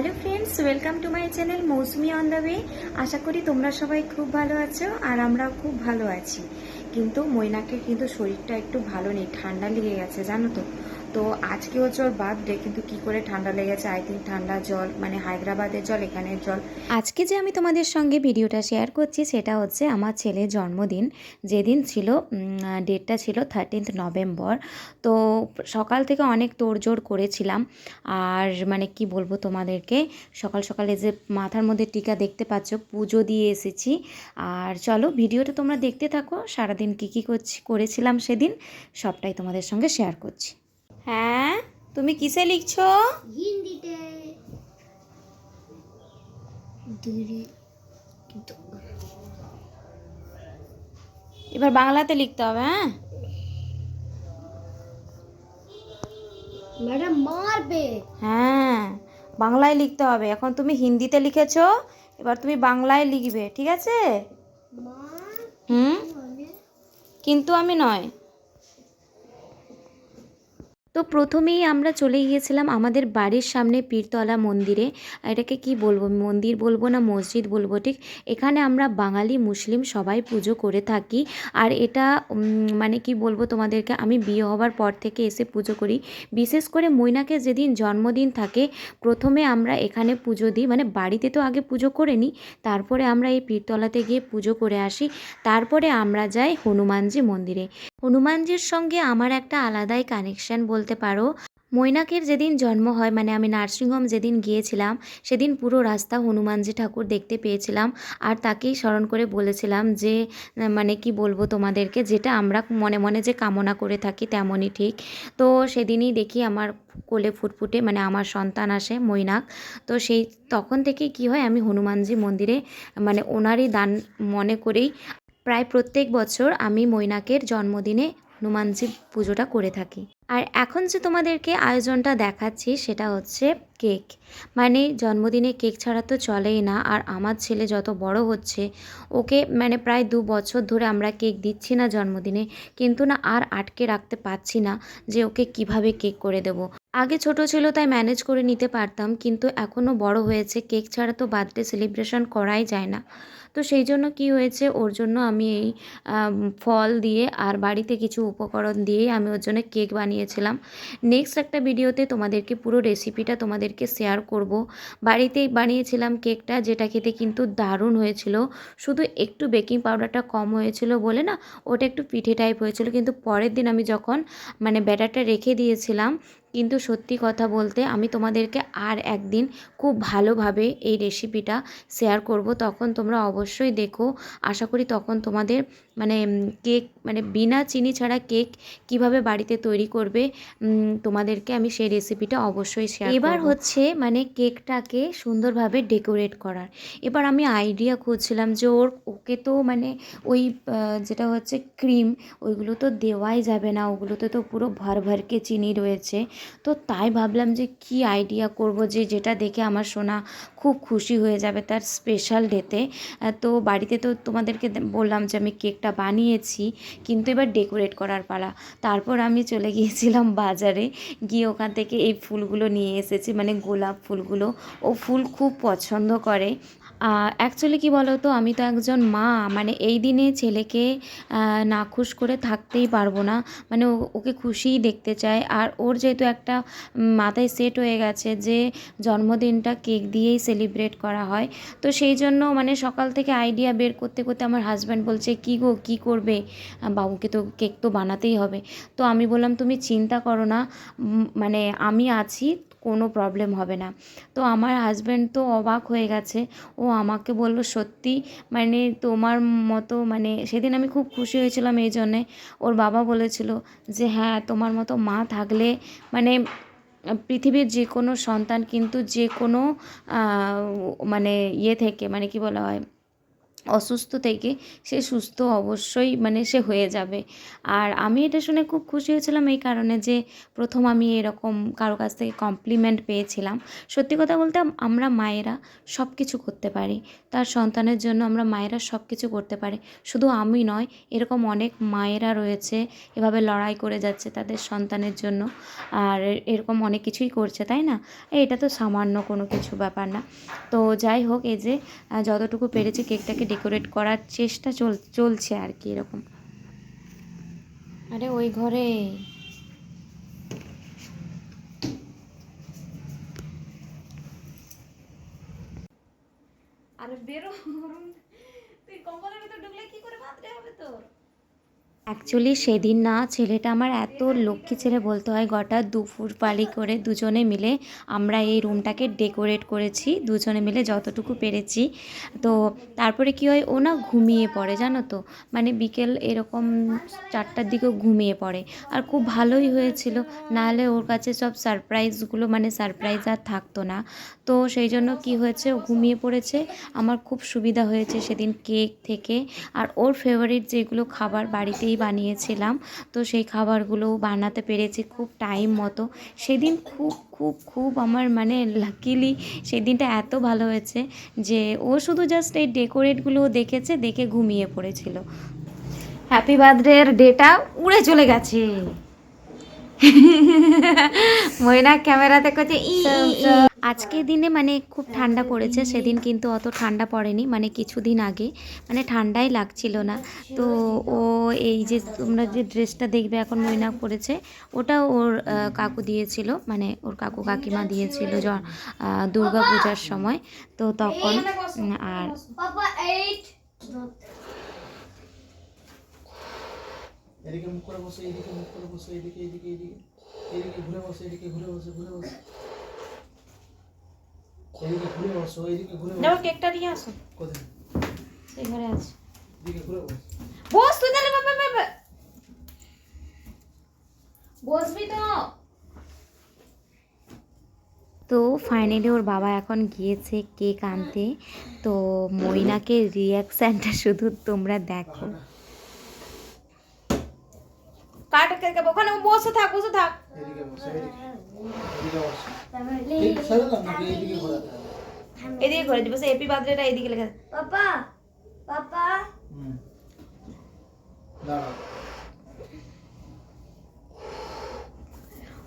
Hello friends, welcome to my channel Mousumi on the way. আশা করি তোমরা সবাই খুব ভালো আছো আর আমরাও খুব ভালো আছি। কিন্তু মৈনাকের কিন্তু শরীরটা একটু ভালো নেই, ঠান্ডা লেগে গেছে জানো তো। তো আজকে হচ্ছে ওর বার্থডে, কিন্তু কি করে ঠান্ডা লেগেছে আই থিঙ্ক ঠান্ডা জল, মানে হায়দ্রাবাদের জল, এখানের জল। আজকে যে আমি তোমাদের সঙ্গে ভিডিওটা শেয়ার করছি সেটা হচ্ছে আমার ছেলের জন্মদিন, যেদিন ছিল ডেটটা ছিল 13 নভেম্বর। তো সকাল থেকে অনেক তোড়জোড় করেছিলাম। আর মানে কি বলবো তোমাদেরকে, সকাল সকালে যে মাথার মধ্যে টিকা দেখতে পাচ্ছ, পুজো দিয়ে এসেছি। আর চলো ভিডিওটা তোমরা দেখতে থাকো, সারাদিন কী করেছিলাম সেদিন সবটাই তোমাদের সঙ্গে শেয়ার করছি। হ্যাঁ, তুমি কিসে লিখছো? হিন্দিতে। এবার বাংলাতে লিখতে হবে। হ্যাঁ, ম্যাডাম মারবে। হ্যাঁ, বাংলায় লিখতে হবে। এখন তুমি হিন্দিতে লিখেছো, এবার তুমি বাংলায় লিখবে, ঠিক আছে? মা হুম, কিন্তু আমি নয়। তো প্রথমেই আমরা চলে গিয়েছিলাম আমাদের বাড়ির সামনে পীরতলা মন্দিরে। এটাকে কি বলবো, মন্দির বলবো না মসজিদ বলবো, ঠিক এখানে আমরা বাঙালি মুসলিম সবাই পুজো করে থাকি। আর এটা মানে কি বলবো তোমাদেরকে, আমি বিয়ে হওয়ার পর থেকে এসে পুজো করি। বিশেষ করে মৈনাকে যেদিন জন্মদিন থাকে প্রথমে আমরা এখানে পুজো দিই, মানে বাড়িতে তো আগে পুজো করে নিই, তারপরে আমরা এই পীরতলাতে গিয়ে পুজো করে আসি। তারপরে আমরা যাই হনুমানজি মন্দিরে। হনুমানজির সঙ্গে আমার একটা আলাদাই কানেকশান বলতে পারো। মৈনাকের যেদিন জন্ম হয়, মানে আমি নার্সিংহোম যেদিন গিয়েছিলাম সেদিন পুরো রাস্তা হনুমানজি ঠাকুর দেখতে পেয়েছিলাম। আর তাকেই স্মরণ করে বলেছিলাম যে মানে কি বলবো তোমাদেরকে, যেটা আমরা মনে মনে যে কামনা করে থাকি তেমনই ঠিক। তো সেদিনই দেখি আমার কোলে ফুটফুটে মানে আমার সন্তান আসে মৈনাক। তো সেই তখন থেকেই কি হয়, আমি হনুমানজি মন্দিরে মানে ওনারই দান মনে করেই প্রায় প্রত্যেক বছর আমি মৈনাকের জন্মদিনে হনুমানজি পুজোটা করে থাকি। আর এখন যে তোমাদেরকে আয়োজনটা দেখাচ্ছি সেটা হচ্ছে কেক। মানে জন্মদিনে কেক ছাড়া তো চলেই না। আর আমার ছেলে যত বড় হচ্ছে, ওকে মানে প্রায় 2 বছর ধরে আমরা কেক দিচ্ছি না জন্মদিনে, কিন্তু না আর আটকে রাখতে পারছি না যে ওকে কিভাবে কেক করে দেব। আগে ছোট ছিল তাই ম্যানেজ করে নিতে পারতাম, কিন্তু এখনও বড় হয়েছে, কেক ছাড়া তো বার্থডে সেলিব্রেশন করাই যায় না। তো সেই জন্য কি হয়েছে, ওর জন্য আমি এই ফল দিয়ে আর বাড়িতে কিছু উপকরণ দিয়ে আমি ওর জন্য কেক বানিয়েছিলাম। নেক্সট একটা ভিডিওতে তোমাদেরকে পুরো রেসিপিটা তোমাদেরকে শেয়ার করব। বাড়িতেই বানিয়েছিলাম কেকটা, যেটা খেতে কিন্তু দারুণ হয়েছিল। শুধু একটু বেকিং পাউডারটা কম হয়েছিল বলে না ওটা একটু পিঠে টাইপ হয়েছিল, কিন্তু পরের দিন আমি যখন মানে ব্যাটারটা রেখে দিয়েছিলাম, কিন্তু সত্যি কথা বলতে আমি তোমাদেরকে আর একদিন খুব ভালোভাবে এই রেসিপিটা শেয়ার করব, তখন তোমরা অবশ্যই দেখো। আশা করি তখন তোমাদের মানে কেক মানে বিনা চিনি ছাড়া কেক কিভাবে বাড়িতে তৈরি করবে তোমাদেরকে আমি সেই রেসিপিটা অবশ্যই শেয়ার করব। এবার হচ্ছে মানে কেকটাকে সুন্দরভাবে ডেকোরেট করার। এবার আমি আইডিয়া খুঁজছিলাম যে ওকে তো মানে ওই যেটা হচ্ছে ক্রিম, ওইগুলো তো দেওয়াই যাবে না, ওগুলোতে তো পুরো ভরভরকে চিনি রয়েছে। তো তাই ভাবলাম যে কি আইডিয়া করব, যে যেটা দেখে আমার সোনা খুব খুশি হয়ে যাবে তার স্পেশাল ডেতে। তো বাড়িতে তো তোমাদেরকে বললাম যে আমি কেকটা বানিয়েছি, কিন্তু এবার ডেকোরেট করার পালা। তারপর আমি চলে গিয়েছিলাম বাজারে, গিয়ে ওখান থেকে এই ফুলগুলো নিয়ে এসেছি, মানে গোলাপ ফুলগুলো। ও ফুল খুব পছন্দ করে। অ্যাকচুয়ালি কী বলো তো, আমি তো একজন মা, মানে এই দিনে ছেলেকে নাখুশ করে থাকতেই পারবো না, মানে ওকে খুশিই দেখতে চাই। আর ওর যেহেতু একটা মাথায় সেট হয়ে গেছে যে জন্মদিনটা কেক দিয়েই সেলিব্রেট করা হয়, তো সেই জন্য মানে সকাল থেকে আইডিয়া বের করতে করতে আমার হাজব্যান্ড বলছে কী গো কী করবে, বাবুকে তো কেক তো বানাতেই হবে। তো আমি বললাম তুমি চিন্তা করো না, মানে আমি আছি, কোনো প্রবলেম হবে না। তো আমার হাজব্যান্ড তো অবাক হয়ে গেছে, ও আমাকে বলল সত্যি মানে তোমার মতো, মানে সেদিন আমি খুব খুশি হয়েছিলাম এই জন্যে। ওর বাবা বলেছিল যে হ্যাঁ তোমার মতো মা থাকলে মানে পৃথিবীর যে কোনো সন্তান কিন্তু যে কোনো মানে ইয়ে থেকে, মানে কি বলা হয়, অসুস্থ থেকে সে সুস্থ অবশ্যই মানে সে হয়ে যাবে। আর আমি এটা শুনে খুব খুশি হয়েছিলাম এই কারণে যে প্রথম আমি এরকম কারো কাছ থেকে কমপ্লিমেন্ট পেয়েছিলাম। সত্যি কথা বলতে আমরা মায়েরা সব কিছু করতে পারি, তার সন্তানের জন্য আমরা মায়েরা সব কিছু করতে পারি। শুধু আমি নয়, এরকম অনেক মায়েরা রয়েছে এভাবে লড়াই করে যাচ্ছে তাদের সন্তানের জন্য, আর এরকম অনেক কিছুই করছে, তাই না? এটা তো সামান্য কোনো কিছু ব্যাপার না। তো যাই হোক, এই যে যতটুকু পেরেছি কেকটাকে ডেকোরেট করার চেষ্টা চলছে আর কি এরকম। আরে ওই ঘরে আরে বেরো, তুই কম্বলের ভিতর ঢুকলে কি করে ভাত দেওয়া হবে তোর? অ্যাকচুয়ালি সেদিন না ছেলেটা আমার এত লক্ষ্মী ছেলে বলতে হয়, গোটা দুপুর পালি করে দুজনে মিলে আমরা এই রুমটাকে ডেকোরেট করেছি, দুজনে মিলে যতটুকু পেরেছি। তো তারপরে কি হয়, ও না ঘুমিয়ে পড়ে জানো তো, মানে বিকেল এরকম 4টার দিকেও ঘুমিয়ে পড়ে। আর খুব ভালোই হয়েছিল, নাহলে ওর কাছে সব সারপ্রাইজগুলো মানে সারপ্রাইজ আর থাকতো না। তো সেই জন্য কি হয়েছে, ও ঘুমিয়ে পড়েছে। আমার খুব সুবিধা হয়েছে সেদিন কেক থেকে। আর ওর ফেভারিট যেগুলো খাবার বাড়িতেই বানিয়েছিলাম, তো সেই খাবারগুলোও বানাতে পেরেছি খুব টাইম মতো। সেদিন খুব খুব খুব আমার মানে লাকিলি সেই দিনটা এত ভালো হয়েছে যে ও শুধু জাস্ট এই ডেকোরেটগুলো দেখেছে, দেখে ঘুমিয়ে পড়েছিল। হ্যাপি বার্থডের ডেটা উড়ে চলে গেছে। ময়না ক্যামেরাতে করছে ই ই ই। আজকের দিনে মানে খুব ঠান্ডা পড়েছে, সেদিন কিন্তু অত ঠান্ডা পড়েনি, মানে কিছুদিন আগে মানে ঠান্ডাই লাগছিল না। তো ও এই যে তোমরা যে ড্রেসটা দেখবে এখন ময়না পরেছে, ওটা ওর কাকু দিয়েছিল, মানে ওর কাকু কাকিমা দিয়েছিল দুর্গা পূজার সময়। তো তখন আর পাপা 8 এদিকে মুখ করে বসে, এদিকে মুখ করে বসে, এদিকে এদিকে এদিকে এদিকে ঘুরে বসে, এদিকে ঘুরে বসে, ঘুরে বসে, এদিকে ঘুরে বসো, এদিকে ঘুরে বসো। কেকটা নিয়ে আসো, কোথায়? সেই ঘরে আছে। এদিকে ঘুরে বস। বস তুই তাহলে, বাবা বসবি তো। তো ফাইনালি ওর বাবা এখন গিয়েছে কেক আনতে। তো মইনাকে রিয়াকশানটা শুধু তোমরা দেখো। কাট কেক ওখানে বসে থাক, বসে থাক। এদিকে বসে, এদিকে বসে। ঠিক সাজালাম নাকি এদিকে ঘোরাতে হবে? এদিকে করে দিবো, হ্যাপি বার্থডেটা এদিকে লেখা। পাপা পাপা দাঁড়াও।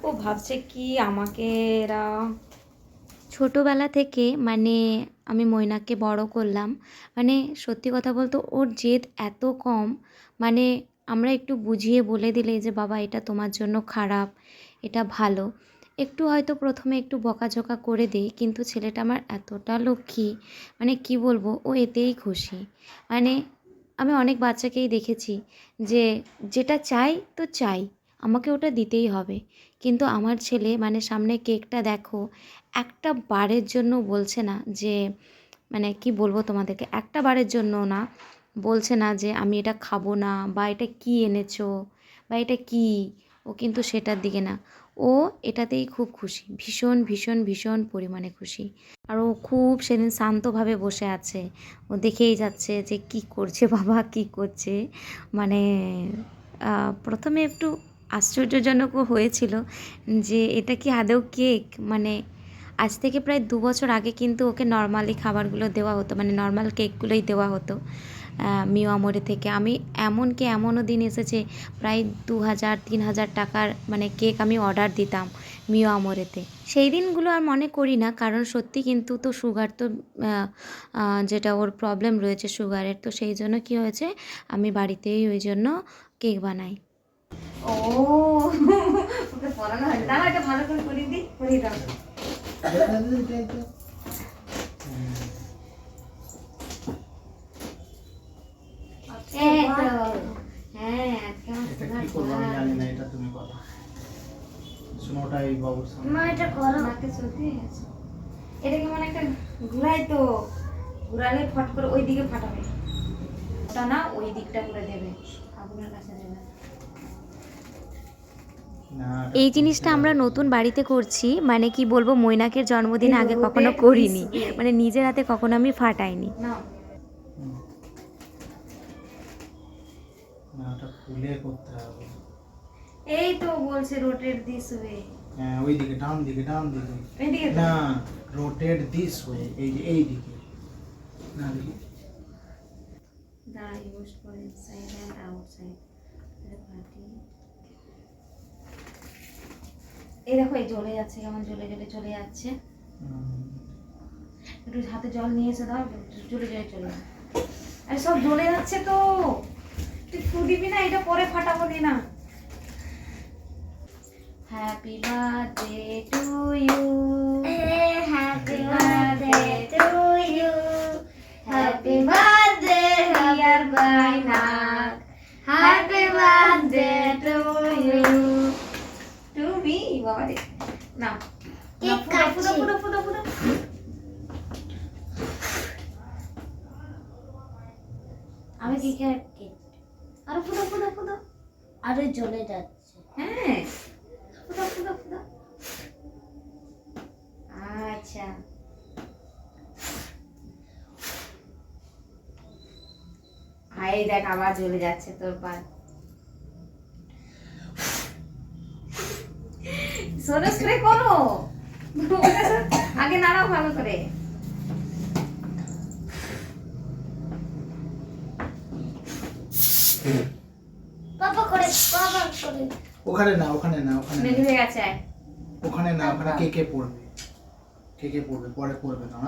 ও ভাবছে কি আমাকে এরা। ছোটোবেলা থেকে মানে আমি ময়নাকে বড় করলাম, মানে সত্যি কথা বলতে ওর জেদ এত কম, মানে আমরা একটু বুঝিয়ে বলে দিলে যে বাবা এটা তোমার জন্য খারাপ, এটা ভালো, একটু হয়তো প্রথমে একটু বকাঝকা করে দিই, কিন্তু ছেলেটা আমার এতটা লক্ষ্মী, মানে কি বলবো, ও এতেই খুশি। মানে আমি অনেক বাচ্চাকেই দেখেছি যে যেটা চাই তো চাই, আমাকে ওটা দিতেই হবে, কিন্তু আমার ছেলে মানে সামনে কেকটা দেখো, একটা বারের জন্য বলছে না যে, মানে কি বলবো তোমাদেরকে, একটা বারের জন্য না বলছে না যে আমি এটা খাবো না, বা এটা কি এনেছো, বা এটা কি, ও কিন্তু সেটার দিকে না, ও এটাতেই খুব খুশি, ভীষণ ভীষণ ভীষণ পরিমাণে খুশি। আর ও খুব সেদিন শান্তভাবে বসে আছে, ও দেখেই যাচ্ছে যে কি করছে বাবা কি করছে। মানে প্রথমে একটু আশ্চর্যজনকও হয়েছিল যে এটা কি আদৌ কেক, মানে আজ থেকে প্রায় 2 বছর আগে কিন্তু ওকে নর্মালি খাবারগুলো দেওয়া হতো, মানে নর্মাল কেকগুলোই দেওয়া হতো মিও আমরে থেকে। আমি এমনও দিন এসেছে প্রায় 2000-3000 টাকার মানে কেক আমি অর্ডার দিতাম মিও আমরেতে। সেই দিনগুলো আর মনে করি না, কারণ সত্যি কিন্তু তো সুগার তো যেটা ওর প্রবলেম রয়েছে সুগারের, তো সেই জন্য কি হয়েছে আমি বাড়িতেই ওই জন্য কেক বানাই। ও ওকে পড়ানো হয়, দাঁড়া এটা ভালো করে করিয়ে দিই, করিয়ে দাও। মা এটা করো এটা কেমন একটা ঘুরাই, তো ঘুরালে ফট করে ওই দিকে ফাটাবে, ওটা না ওই দিকটা করে দেবে, আগুনের কাছে দেবে। এই জিনিসটা আমরা নতুন বাড়িতে করছি, মানে কি বলবো, মৈনাকের জন্মদিন আগে কখনো করিনি, মানে নিজের হাতে কখনো আমি ফাটাইনি। না তুলে করতে হবে। এই তো বলছে রোটেট দিস ওয়ে। হ্যাঁ ওইদিকে ডান দিকে এইদিকে তো না, রোটেট দিস ওয়ে, এই যে এই দিকে না দেখি। দাঁড়া, use for inside and outside. এই দেখো, এই জ্বলে যাচ্ছে, কেমন জ্বলে জ্বলে চলে যাচ্ছে। একটু হাতে জল নিয়ে এসে দাও, জ্বলে জ্বলে চলে যাবে। আরে সব জ্বলে যাচ্ছে তো, তুই ফু দিবি না, এটা পরে ফাটাবো দি না। Happy birthday to you, Happy birthday to you. Happy birthday, dear Bainak. happy birthday to you. To me বাবা রে। না কেক ফুদো ফুদো কাটছি। ফুদো ফুদো ফুদো। আমি কি কেক আর ফুদো ফুদো ফুদো। আরে জ্বলে যাচ্ছে। হ্যাঁ, ফুদো ফুদো ফুদো। আচ্ছা, এই দেখ আবার জ্বলে যাচ্ছে তোর পান। সোনো স্প্রে করো, আগে নাড়াও ভালো করে। পাপা করে, পাপা করে। ওখানে না, ওখানে না, ওখানে মেঘ না, হয়ে গেছে। ওখানে না, ওখানে কে পড়বে, কে পড়বে, পরে পড়বে না।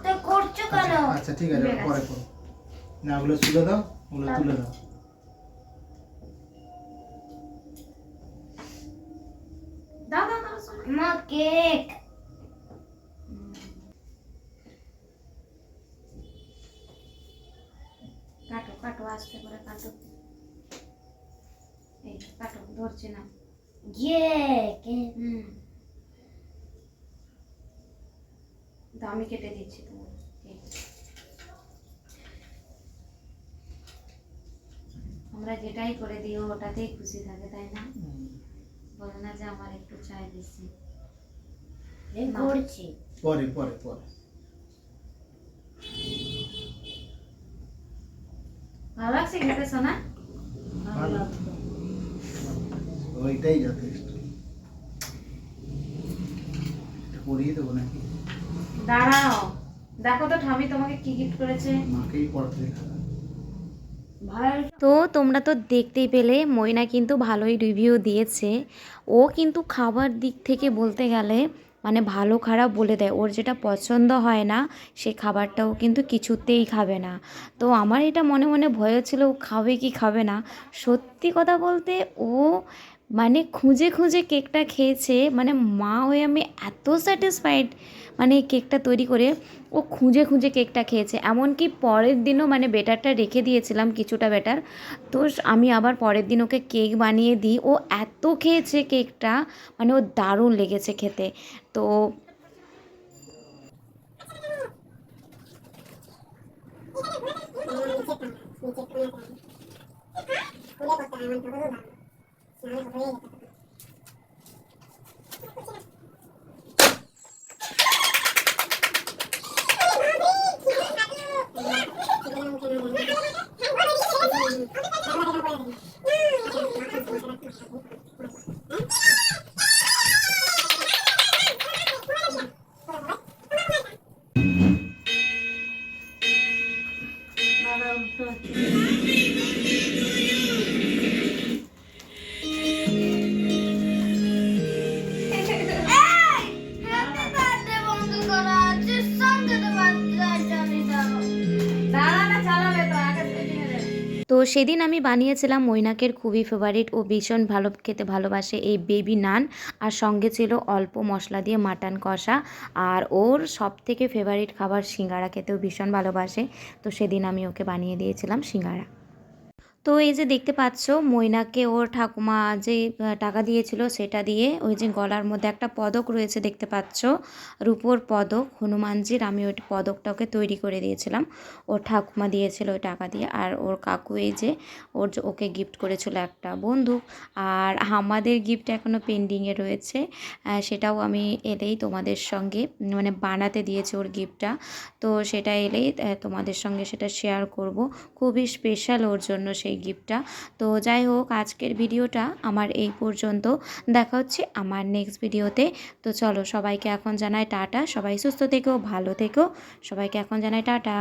তো করছো কেন? আচ্ছা ঠিক আছে, পরে করো না, ওগুলো তুলে দাও, ওগুলো তুলে দাও। দাও দাও দাও সোনা। মা কেক। কাটো কাটো, আস্তে করে কাটো। এই কাটো, ধরছে না। ইয়ে কেক। তো আমি কেটে দিচ্ছি তোমার কেক। আমরা যেটাই করে দিও ওটাতেই খুশি থাকে, তাই না? বলে না যে আমার একটু চাই বেশি। করছি। পরে পরে পরে। ভালো লাগছে খেতে সোনা? ভালো। ওইটাই যথেষ্ট। পরিয়ে দেবো নাকি? দাঁড়াও, দেখো তো ঠামি তোমাকে কি গিফট করেছে। মাকেই পড়াতে দেখা। তো তোমরা তো দেখতেই পেলে, ময়না কিন্তু ভালোই রিভিউ দিয়েছে। ও কিন্তু খাবার দিক থেকে বলতে গেলে মানে ভালো খারাপ বলে দেয়, ওর যেটা পছন্দ হয় না সেই খাবারটাও কিন্তু কিছুতেই খাবে না। তো আমার এটা মনে মনে ভয় ছিল ও খাবে কি খাবে না। সত্যি কথা বলতে ও মানে খুঁজে খুঁজে কেকটা খেয়েছে, মানে মা হয়ে আমি এত স্যাটিসফাইড, মানে এই কেকটা তৈরি করে ও খুঁজে খুঁজে কেকটা খেয়েছে। এমনকি পরের দিনও মানে বেটারটা রেখে দিয়েছিলাম কিছুটা বেটার, তো আমি আবার পরের দিন ওকে কেক বানিয়ে দিই। ও এত খেয়েছে কেকটা, মানে ওর দারুণ লেগেছে খেতে। তো হ্যাপি বার্থডে বন্ধ করা আছে, সন্ধ্যে বার্থডে দাও। তো সেদিন আমি বানিয়েছিলাম মৈনাকের খুবই ফেভারিট, ও ভীষণ ভালো খেতে ভালোবাসে এই বেবি নান, আর সঙ্গে ছিল অল্প মশলা দিয়ে মাটন কষা, আর ওর সব থেকে ফেভারিট খাবার সিঙ্গারা খেতেও ভীষণ ভালোবাসে। তো সেদিন আমি ওকে বানিয়ে দিয়েছিলাম সিঙ্গারা। তো এই যে দেখতে পাচ্ছ মৈনাকে ওর ঠাকুমা যে টাকা দিয়েছিল সেটা দিয়ে ওই যে গলার মধ্যে একটা পদক রয়েছে দেখতে পাচ্ছ, রূপোর পদক হনুমানজির, আমি ওই পদকটা ওকে তৈরি করে দিয়েছিলাম। ওর ঠাকুমা দিয়েছিল ওই টাকা দিয়ে, আর ওর কাকু এই যে ওকে গিফট করেছিল একটা বন্দুক। আর আমাদের গিফট এখনও পেন্ডিংয়ে রয়েছে, সেটাও আমি এলেই তোমাদের সঙ্গে মানে বানাতে দিয়েছে ওর গিফটটা, তো সেটা এলেই তোমাদের সঙ্গে সেটা শেয়ার করব। খুবই স্পেশাল ওর জন্য সেই সেই গিফটটা। তো যাই হোক, আজকের ভিডিওটা আমার এই পর্যন্ত। দেখা হচ্ছে আমার নেক্সট ভিডিওতে। তো চলো, সবাইকে এখন জানাই টাটা। সবাই সুস্থ থেকো, ভালো থেকো। সবাইকে এখন জানাই টাটা।